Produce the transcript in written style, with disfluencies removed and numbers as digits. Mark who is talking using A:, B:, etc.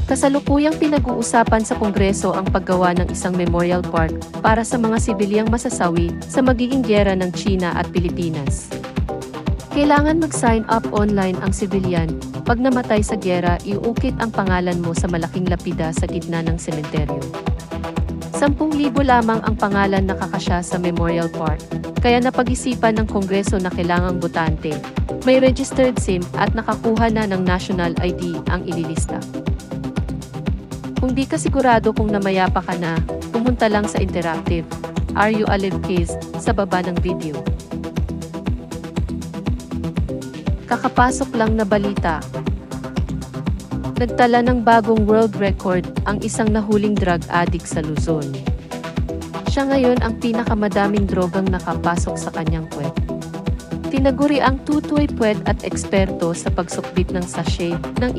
A: Kasalukuyang pinag-uusapan sa Kongreso ang paggawa ng isang memorial park para sa mga sibilyang masasawi sa magiging giyera ng China at Pilipinas. Kailangan mag-sign up online ang sibilyan. Pag namatay sa giyera, iuukit ang pangalan mo sa malaking lapida sa gitna ng sementeryo. 10,000 lamang ang pangalan na kakasya sa Memorial Park, kaya napag-isipan ng Kongreso na kailangang botante, may registered SIM at nakakuha na ng national ID ang ililista. Kung di ka sigurado kung namayapa ka na, pumunta lang sa Interactive. Are you alive case sa baba ng video. Kakapasok lang na balita. Nagtala ng bagong world record ang isang nahuling drug addict sa Luzon. Siya ngayon ang pinakamadaming drogang nakapasok sa kanyang puwet. Tinaguri ang tutoy puwet at eksperto sa pagsukbit ng sachet ng